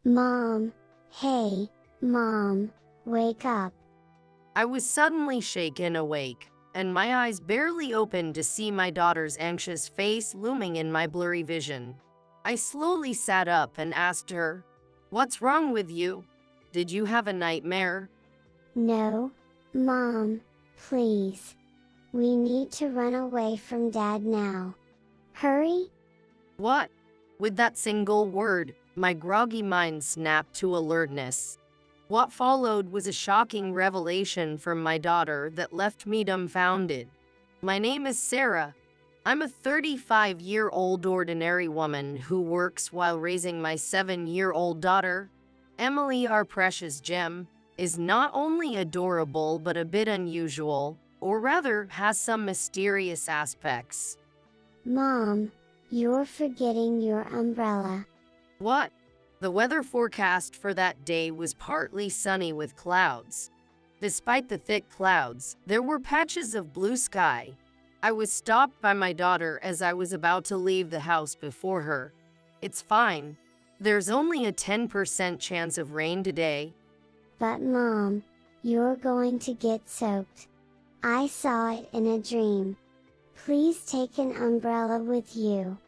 Mom, hey, Mom, wake up. I was suddenly shaken awake, and my eyes barely opened to see my daughter's anxious face looming in my blurry vision. I slowly sat up and asked her, "What's wrong with you? Did you have a nightmare?" No, Mom, please. We need to run away from Dad now. Hurry? What? With that single word, my groggy mind snapped to alertness. What followed was a shocking revelation from my daughter that left me dumbfounded. My name is Sarah. I'm a 35-year-old ordinary woman who works while raising my 7-year-old daughter. Emily, our precious gem, is not only adorable but a bit unusual, or rather has some mysterious aspects. Mom, you're forgetting your umbrella. What? The weather forecast for that day was partly sunny with clouds. Despite the thick clouds, there were patches of blue sky. I was stopped by my daughter as I was about to leave the house before her. "It's fine. There's only a 10% chance of rain today." But Mom, you're going to get soaked. I saw it in a dream. Please take an umbrella with you.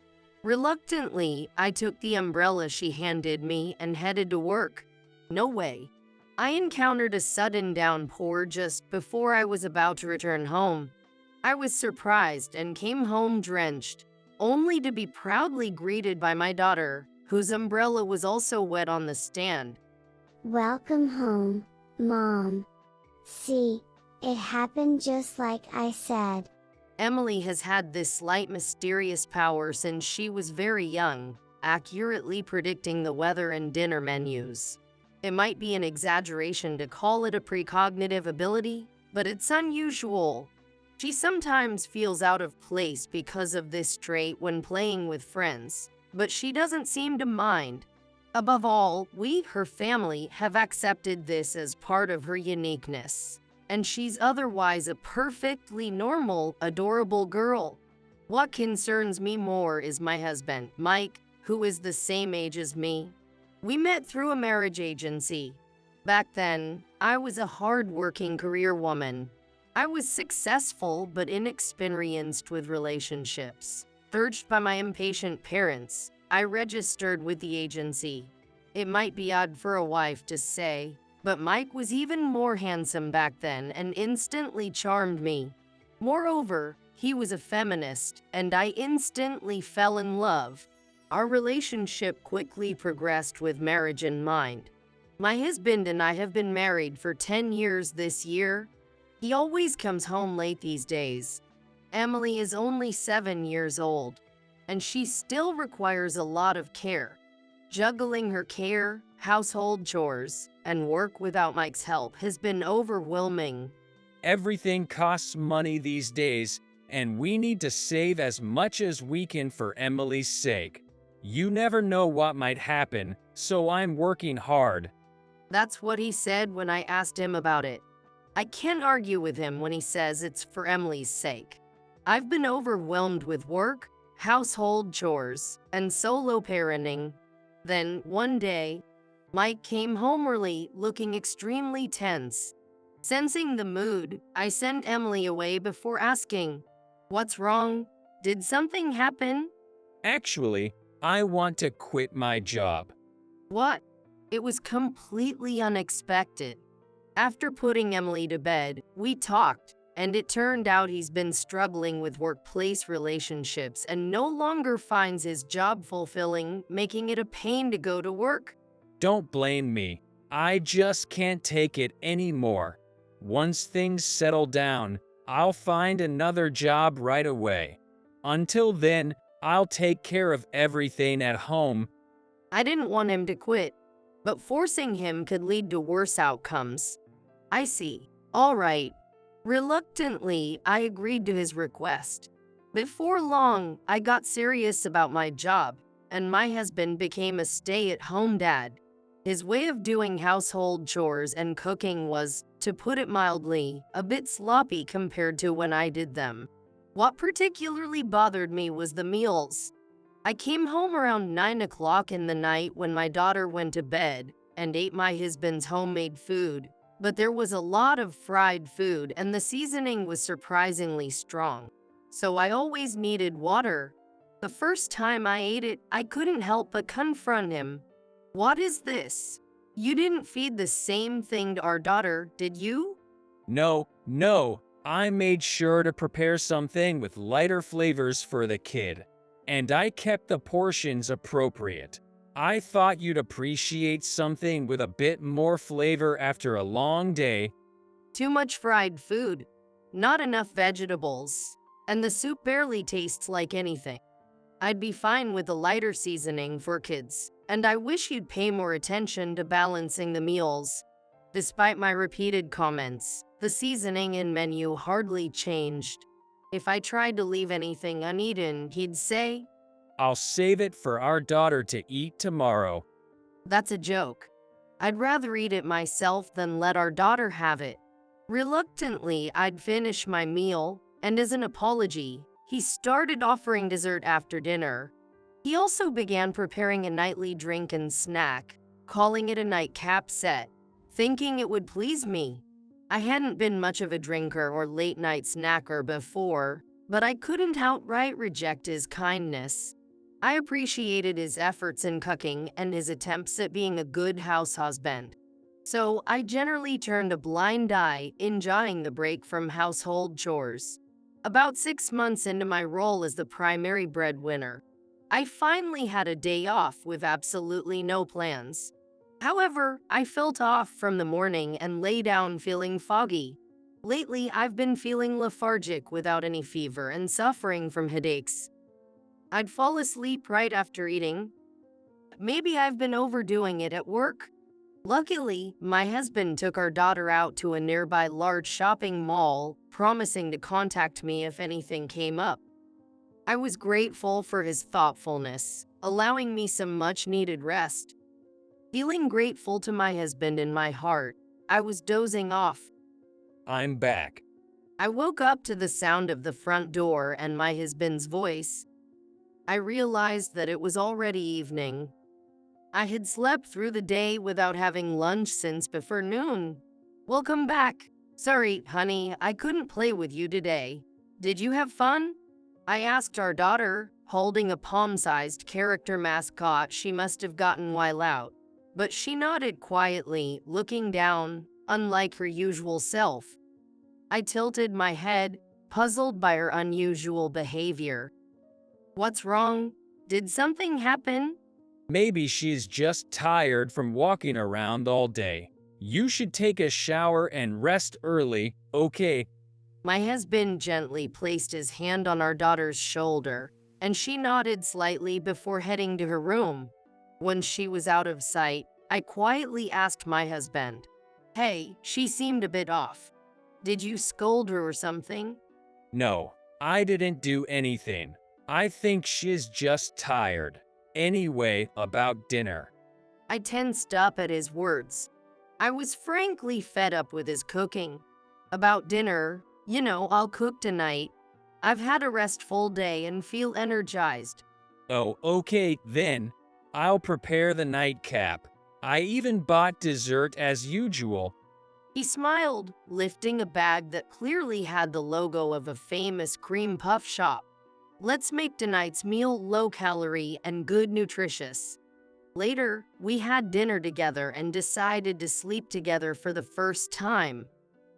Reluctantly, I took the umbrella she handed me and headed to work. No way. I encountered a sudden downpour just before I was about to return home. I was surprised and came home drenched, only to be proudly greeted by my daughter, whose umbrella was also wet on the stand. Welcome home, Mom. See, it happened just like I said. Emily has had this slight mysterious power since she was very young, accurately predicting the weather and dinner menus. It might be an exaggeration to call it a precognitive ability, but it's unusual. She sometimes feels out of place because of this trait when playing with friends, but she doesn't seem to mind. Above all, we, her family, have accepted this as part of her uniqueness. And she's otherwise a perfectly normal, adorable girl. What concerns me more is my husband, Mike, who is the same age as me. We met through a marriage agency. Back then, I was a hard-working career woman. I was successful but inexperienced with relationships. Urged by my impatient parents, I registered with the agency. It might be odd for a wife to say, but Mike was even more handsome back then and instantly charmed me. Moreover, he was a feminist, and I instantly fell in love. Our relationship quickly progressed with marriage in mind. My husband and I have been married for 10 years this year. He always comes home late these days. Emily is only 7 years old, and she still requires a lot of care. Juggling her care, household chores, and work without Mike's help has been overwhelming. Everything costs money these days, and we need to save as much as we can for Emily's sake. You never know what might happen, so I'm working hard. That's what he said when I asked him about it. I can't argue with him when he says it's for Emily's sake. I've been overwhelmed with work, household chores, and solo parenting. Then, one day, Mike came home early, looking extremely tense. Sensing the mood, I sent Emily away before asking, "What's wrong? Did something happen?" Actually, I want to quit my job. What? It was completely unexpected. After putting Emily to bed, we talked, and it turned out he's been struggling with workplace relationships and no longer finds his job fulfilling, making it a pain to go to work. Don't blame me. I just can't take it anymore. Once things settle down, I'll find another job right away. Until then, I'll take care of everything at home. I didn't want him to quit, but forcing him could lead to worse outcomes. I see. All right. Reluctantly, I agreed to his request. Before long, I got serious about my job, and my husband became a stay-at-home dad. His way of doing household chores and cooking was, to put it mildly, a bit sloppy compared to when I did them. What particularly bothered me was the meals. I came home around 9 o'clock in the night when my daughter went to bed and ate my husband's homemade food, but there was a lot of fried food and the seasoning was surprisingly strong. So I always needed water. The first time I ate it, I couldn't help but confront him. What is this? You didn't feed the same thing to our daughter, did you? No, I made sure to prepare something with lighter flavors for the kid. And I kept the portions appropriate. I thought you'd appreciate something with a bit more flavor after a long day. Too much fried food, not enough vegetables, and the soup barely tastes like anything. I'd be fine with a lighter seasoning for kids, and I wish you'd pay more attention to balancing the meals. Despite my repeated comments, the seasoning in menu hardly changed. If I tried to leave anything uneaten, he'd say, I'll save it for our daughter to eat tomorrow. "That's a joke. I'd rather eat it myself than let our daughter have it." Reluctantly, I'd finish my meal, and as an apology, he started offering dessert after dinner. He also began preparing a nightly drink and snack, calling it a nightcap set, thinking it would please me. I hadn't been much of a drinker or late-night snacker before, but I couldn't outright reject his kindness. I appreciated his efforts in cooking and his attempts at being a good house husband. So I generally turned a blind eye, enjoying the break from household chores. About 6 months into my role as the primary breadwinner, I finally had a day off with absolutely no plans. However, I felt off from the morning and lay down feeling foggy. Lately, I've been feeling lethargic without any fever and suffering from headaches. I'd fall asleep right after eating. Maybe I've been overdoing it at work. Luckily, my husband took our daughter out to a nearby large shopping mall, promising to contact me if anything came up. I was grateful for his thoughtfulness, allowing me some much-needed rest. Feeling grateful to my husband in my heart, I was dozing off. I'm back. I woke up to the sound of the front door and my husband's voice. I realized that it was already evening. I had slept through the day without having lunch since before noon. "Welcome back. Sorry, honey, I couldn't play with you today. Did you have fun?" I asked our daughter, holding a palm-sized character mascot she must have gotten while out. But she nodded quietly, looking down, unlike her usual self. I tilted my head, puzzled by her unusual behavior. "What's wrong? Did something happen?" Maybe she's just tired from walking around all day. You should take a shower and rest early, okay? My husband gently placed his hand on our daughter's shoulder, and she nodded slightly before heading to her room. When she was out of sight, I quietly asked my husband, "Hey, she seemed a bit off. Did you scold her or something?" No, I didn't do anything. I think she's just tired. Anyway, about dinner. I tensed up at his words. I was frankly fed up with his cooking. "About dinner, I'll cook tonight. I've had a restful day and feel energized." Oh, okay, then. I'll prepare the nightcap. I even bought dessert as usual. He smiled, lifting a bag that clearly had the logo of a famous cream puff shop. "Let's make tonight's meal low-calorie and good nutritious." Later, we had dinner together and decided to sleep together for the first time.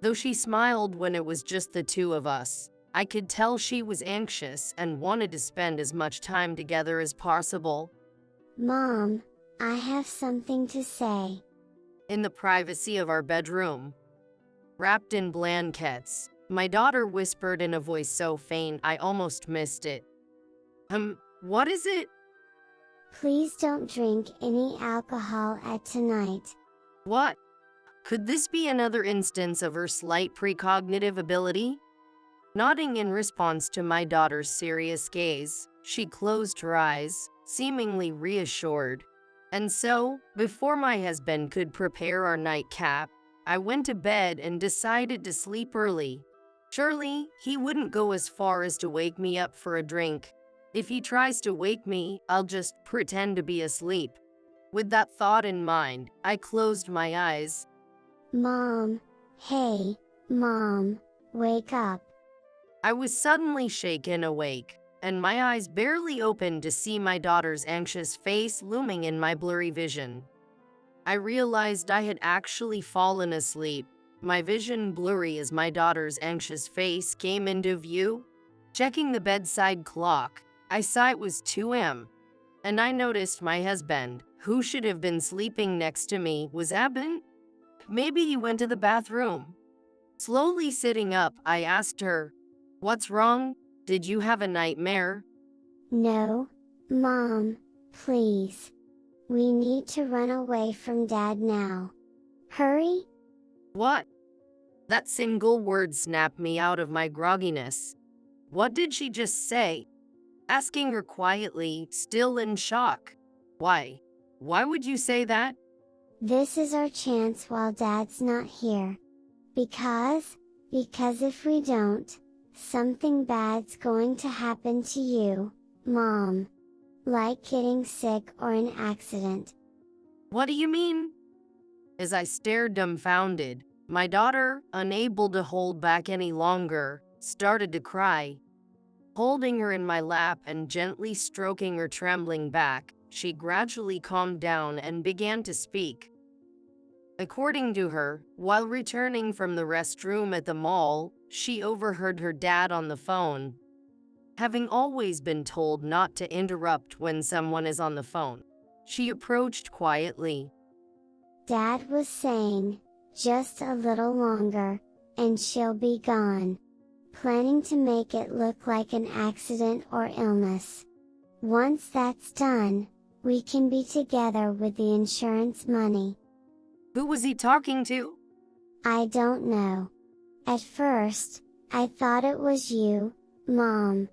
Though she smiled when it was just the two of us, I could tell she was anxious and wanted to spend as much time together as possible. Mom, I have something to say. In the privacy of our bedroom, wrapped in blankets, my daughter whispered in a voice so faint I almost missed it. What is it?" Please don't drink any alcohol at tonight. "What? Could this be another instance of her slight precognitive ability?" Nodding in response to my daughter's serious gaze, she closed her eyes, seemingly reassured. And so, before my husband could prepare our nightcap, I went to bed and decided to sleep early. Surely, he wouldn't go as far as to wake me up for a drink. If he tries to wake me, I'll just pretend to be asleep. With that thought in mind, I closed my eyes. Mom, hey, Mom, wake up. I was suddenly shaken awake, and my eyes barely opened to see my daughter's anxious face looming in my blurry vision. I realized I had actually fallen asleep, my vision blurry as my daughter's anxious face came into view. Checking the bedside clock, I saw it was 2 a.m., and I noticed my husband, who should have been sleeping next to me, was absent. Maybe he went to the bathroom. Slowly sitting up, I asked her, "What's wrong? Did you have a nightmare?" No, Mom, please. We need to run away from Dad now. Hurry? What? That single word snapped me out of my grogginess. What did she just say? Asking her quietly, still in shock. Why? Why would you say that? This is our chance while Dad's not here. Because if we don't, something bad's going to happen to you, Mom. Like getting sick or an accident. What do you mean? As I stared dumbfounded, my daughter, unable to hold back any longer, started to cry. Holding her in my lap and gently stroking her trembling back, she gradually calmed down and began to speak. According to her, while returning from the restroom at the mall, she overheard her dad on the phone. Having always been told not to interrupt when someone is on the phone, she approached quietly. Dad was saying, just a little longer, and she'll be gone. Planning to make it look like an accident or illness. Once that's done, we can be together with the insurance money. Who was he talking to? I don't know. At first, I thought it was you, Mom.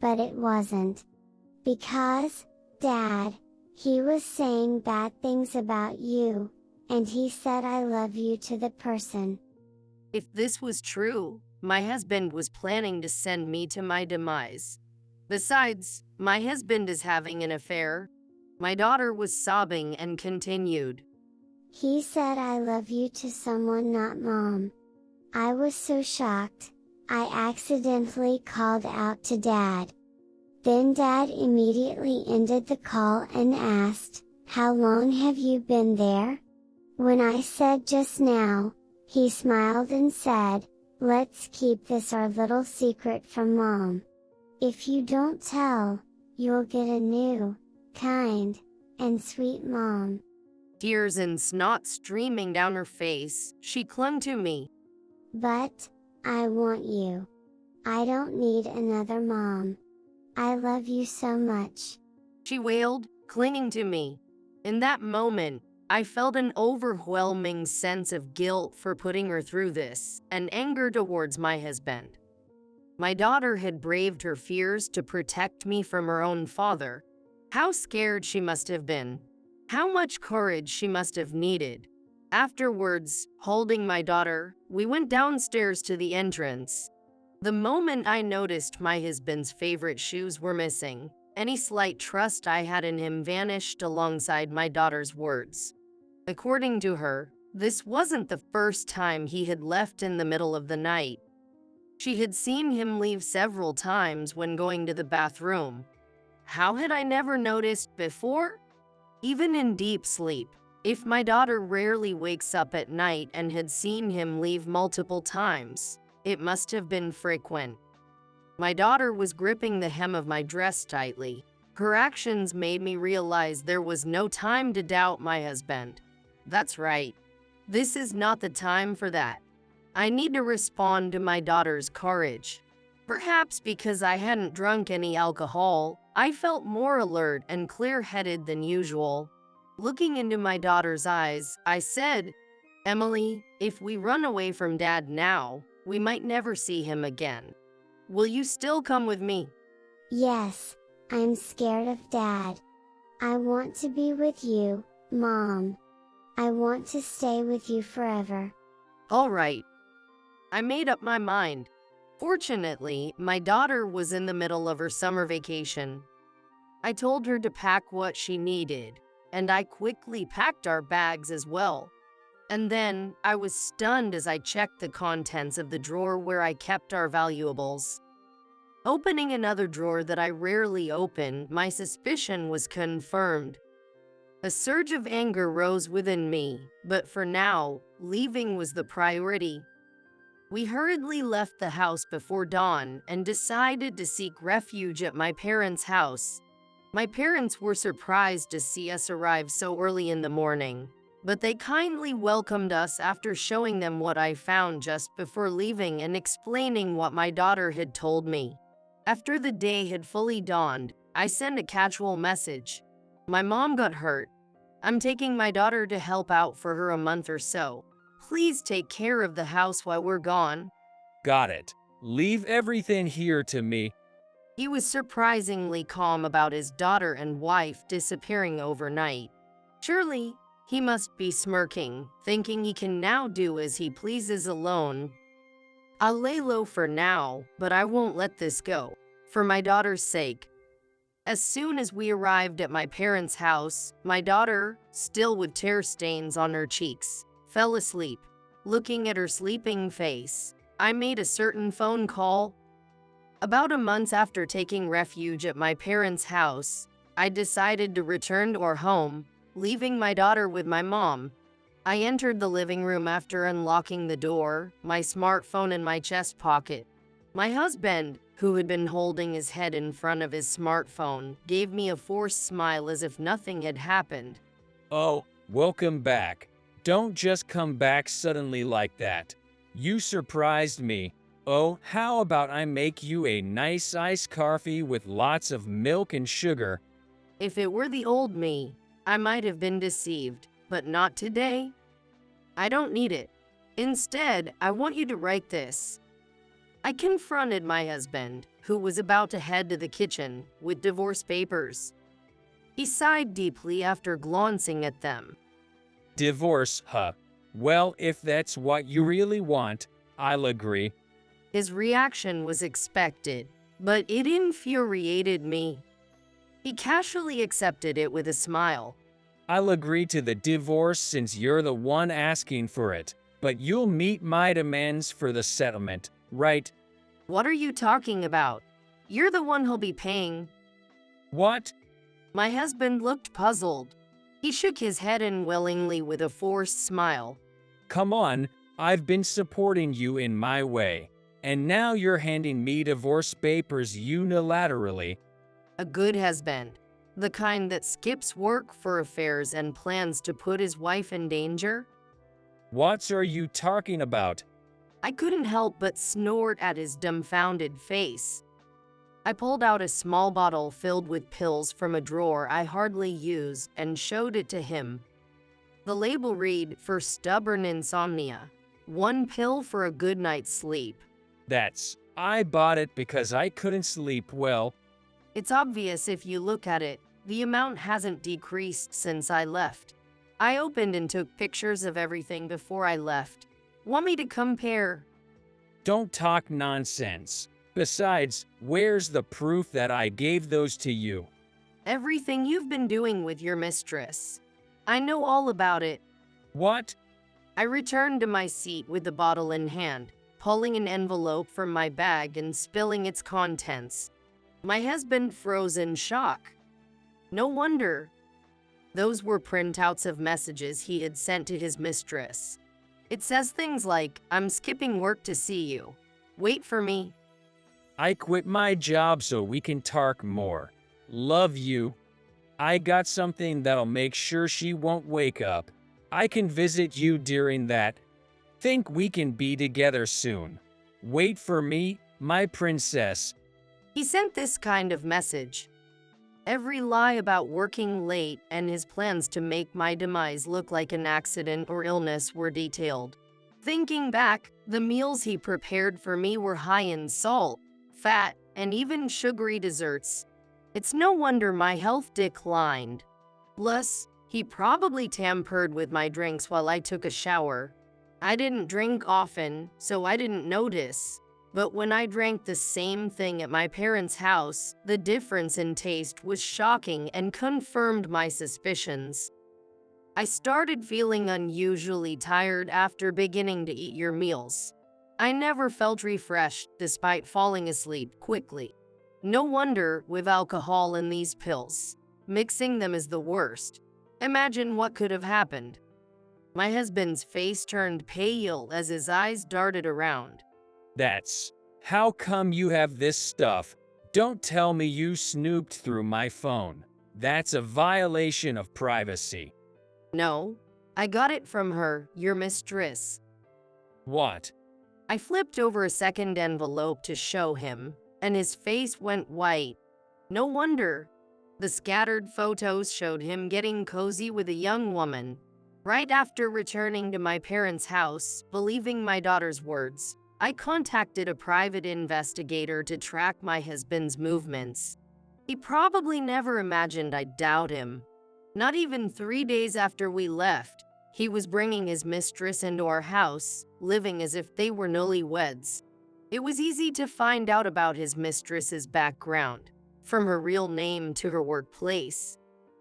But it wasn't. Because, Dad, he was saying bad things about you, and he said I love you to the person. If this was true, my husband was planning to send me to my demise. Besides, my husband is having an affair. My daughter was sobbing and continued. He said I love you to someone not Mom. I was so shocked, I accidentally called out to Dad. Then Dad immediately ended the call and asked, "How long have you been there?" When I said just now, he smiled and said, "Let's keep this our little secret from Mom. If you don't tell, you'll get a new, kind, and sweet mom." Tears and snot streaming down her face, she clung to me. "But, I want you. I don't need another mom. I love you so much," she wailed, clinging to me. In that moment, I felt an overwhelming sense of guilt for putting her through this, and anger towards my husband. My daughter had braved her fears to protect me from her own father. How scared she must have been. How much courage she must have needed. Afterwards, holding my daughter, we went downstairs to the entrance. The moment I noticed my husband's favorite shoes were missing, any slight trust I had in him vanished alongside my daughter's words. According to her, this wasn't the first time he had left in the middle of the night. She had seen him leave several times when going to the bathroom. How had I never noticed before? Even in deep sleep, if my daughter rarely wakes up at night and had seen him leave multiple times, it must have been frequent. My daughter was gripping the hem of my dress tightly. Her actions made me realize there was no time to doubt my husband. That's right. This is not the time for that. I need to respond to my daughter's courage. Perhaps because I hadn't drunk any alcohol, I felt more alert and clear-headed than usual. Looking into my daughter's eyes, I said, "Emily, if we run away from Dad now, we might never see him again. Will you still come with me?" "Yes, I'm scared of Dad. I want to be with you, Mom. I want to stay with you forever." All right. I made up my mind. Fortunately, my daughter was in the middle of her summer vacation. I told her to pack what she needed, and I quickly packed our bags as well. And then, I was stunned as I checked the contents of the drawer where I kept our valuables. Opening another drawer that I rarely open, my suspicion was confirmed. A surge of anger rose within me, but for now, leaving was the priority. We hurriedly left the house before dawn and decided to seek refuge at my parents' house. My parents were surprised to see us arrive so early in the morning, but they kindly welcomed us after showing them what I found just before leaving and explaining what my daughter had told me. After the day had fully dawned, I sent a casual message. My mom got hurt. I'm taking my daughter to help out for her a month or so. Please take care of the house while we're gone. Got it. Leave everything here to me. He was surprisingly calm about his daughter and wife disappearing overnight. Surely, he must be smirking, thinking he can now do as he pleases alone. I'll lay low for now, but I won't let this go, for my daughter's sake. As soon as we arrived at my parents' house, my daughter, still with tear stains on her cheeks, fell asleep. Looking at her sleeping face, I made a certain phone call. About a month after taking refuge at my parents' house, I decided to return to our home, leaving my daughter with my mom. I entered the living room after unlocking the door, my smartphone in my chest pocket. My husband, who had been holding his head in front of his smartphone, gave me a forced smile as if nothing had happened. Oh, welcome back. Don't just come back suddenly like that. You surprised me. Oh, how about I make you a nice iced coffee with lots of milk and sugar? If it were the old me, I might have been deceived, but not today. I don't need it. Instead, I want you to write this. I confronted my husband, who was about to head to the kitchen with divorce papers. He sighed deeply after glancing at them. Divorce, huh? Well, if that's what you really want, I'll agree. His reaction was expected, but it infuriated me. He casually accepted it with a smile. I'll agree to the divorce since you're the one asking for it, but you'll meet my demands for the settlement, right? What are you talking about? You're the one who'll be paying. What? My husband looked puzzled. He shook his head unwillingly with a forced smile. Come on, I've been supporting you in my way, and now you're handing me divorce papers unilaterally. A good husband. The kind that skips work for affairs and plans to put his wife in danger? What are you talking about? I couldn't help but snort at his dumbfounded face. I pulled out a small bottle filled with pills from a drawer I hardly used and showed it to him. The label read, "For stubborn insomnia. 1 pill for a good night's sleep." I bought it because I couldn't sleep well. It's obvious if you look at it. The amount hasn't decreased since I left. I opened and took pictures of everything before I left. Want me to compare? Don't talk nonsense. Besides, where's the proof that I gave those to you? Everything you've been doing with your mistress. I know all about it. What? I returned to my seat with the bottle in hand, pulling an envelope from my bag and spilling its contents. My husband froze in shock. No wonder. Those were printouts of messages he had sent to his mistress. It says things like, "I'm skipping work to see you. Wait for me." I quit my job so we can talk more. Love you. I got something that'll make sure she won't wake up. I can visit you during that. Think we can be together soon. Wait for me, my princess. He sent this kind of message. Every lie about working late and his plans to make my demise look like an accident or illness were detailed. Thinking back, the meals he prepared for me were high in salt, fat, and even sugary desserts. It's no wonder my health declined. Plus, he probably tampered with my drinks while I took a shower. I didn't drink often, so I didn't notice. But when I drank the same thing at my parents' house, the difference in taste was shocking and confirmed my suspicions. I started feeling unusually tired after beginning to eat your meals. I never felt refreshed despite falling asleep quickly. No wonder with alcohol in these pills. Mixing them is the worst. Imagine what could have happened. My husband's face turned pale as his eyes darted around. That's how come you have this stuff. Don't tell me you snooped through my phone. That's a violation of privacy. No, I got it from her, your mistress. What? I flipped over a second envelope to show him, and his face went white. No wonder. The scattered photos showed him getting cozy with a young woman. Right after returning to my parents' house, believing my daughter's words, I contacted a private investigator to track my husband's movements. He probably never imagined I'd doubt him. Not even 3 days after we left, he was bringing his mistress into our house, living as if they were newlyweds. It was easy to find out about his mistress's background, from her real name to her workplace.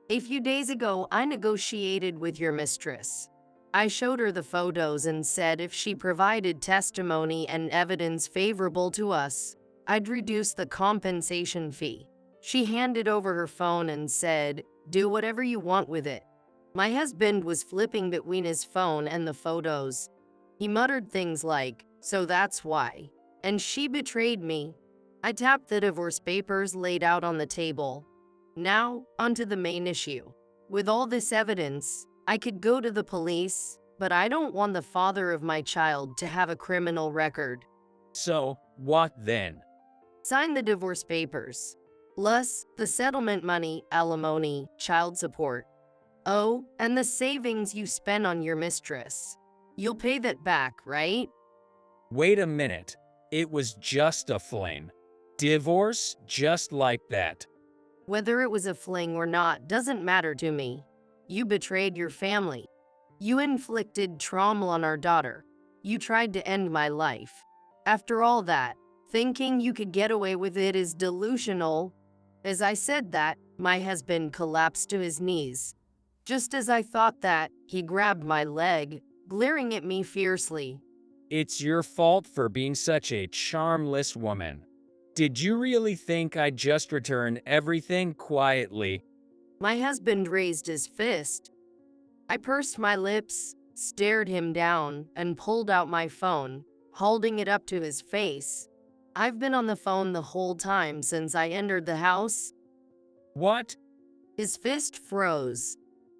A few days ago, I negotiated with your mistress. I showed her the photos and said if she provided testimony and evidence favorable to us, I'd reduce the compensation fee. She handed over her phone and said, "Do whatever you want with it." My husband was flipping between his phone and the photos. He muttered things like, "So that's why." And she betrayed me. I tapped the divorce papers laid out on the table. Now, onto the main issue. With all this evidence, I could go to the police, but I don't want the father of my child to have a criminal record. So, what then? Sign the divorce papers. Plus, the settlement money, alimony, child support. Oh, and the savings you spent on your mistress. You'll pay that back, right? Wait a minute. It was just a fling. Divorce just like that. Whether it was a fling or not doesn't matter to me. You betrayed your family. You inflicted trauma on our daughter. You tried to end my life. After all that, thinking you could get away with it is delusional. As I said that, my husband collapsed to his knees. Just as I thought that, he grabbed my leg, glaring at me fiercely. It's your fault for being such a charmless woman. Did you really think I'd just return everything quietly? My husband raised his fist. I pursed my lips, stared him down, and pulled out my phone, holding it up to his face. I've been on the phone the whole time since I entered the house. What? His fist froze.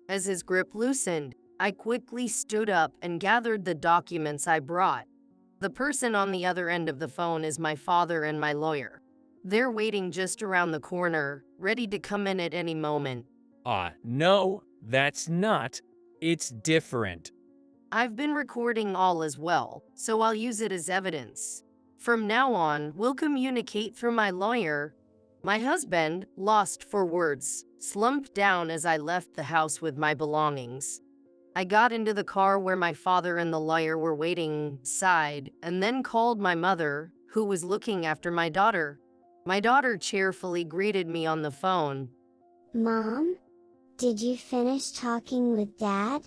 As his grip loosened, I quickly stood up and gathered the documents I brought. The person on the other end of the phone is my father and my lawyer. They're waiting just around the corner, ready to come in at any moment. No, that's not. It's different. I've been recording all as well, so I'll use it as evidence. From now on, we'll communicate through my lawyer. My husband, lost for words, slumped down as I left the house with my belongings. I got into the car where my father and the lawyer were waiting, sighed, and then called my mother, who was looking after my daughter. My daughter cheerfully greeted me on the phone. Mom? Did you finish talking with Dad?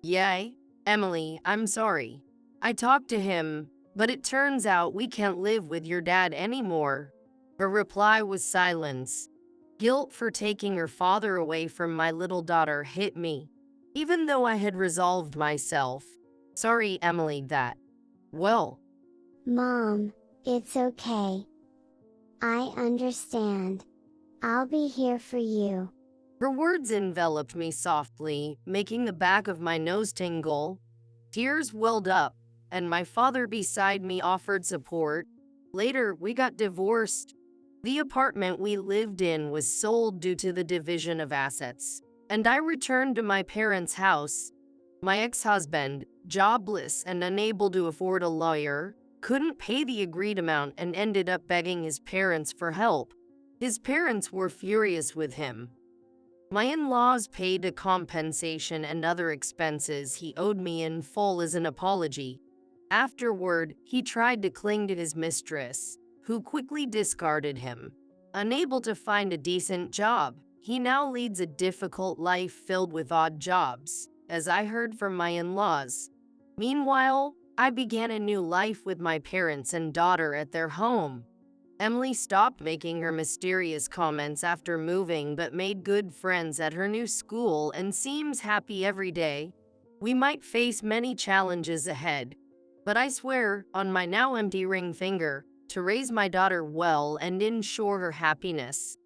Yay, Emily, I'm sorry. I talked to him, but it turns out we can't live with your dad anymore. Her reply was silence. Guilt for taking her father away from my little daughter hit me. Even though I had resolved myself. Sorry, Emily, that. Well. Mom, it's okay. I understand. I'll be here for you. Her words enveloped me softly, making the back of my nose tingle. Tears welled up, and my father beside me offered support. Later, we got divorced. The apartment we lived in was sold due to the division of assets, and I returned to my parents' house. My ex-husband, jobless and unable to afford a lawyer, couldn't pay the agreed amount and ended up begging his parents for help. His parents were furious with him. My in-laws paid a compensation and other expenses he owed me in full as an apology. Afterward, he tried to cling to his mistress, who quickly discarded him. Unable to find a decent job, he now leads a difficult life filled with odd jobs, as I heard from my in-laws. Meanwhile, I began a new life with my parents and daughter at their home. Emily stopped making her mysterious comments after moving but made good friends at her new school and seems happy every day. We might face many challenges ahead, but I swear, on my now empty ring finger, to raise my daughter well and ensure her happiness.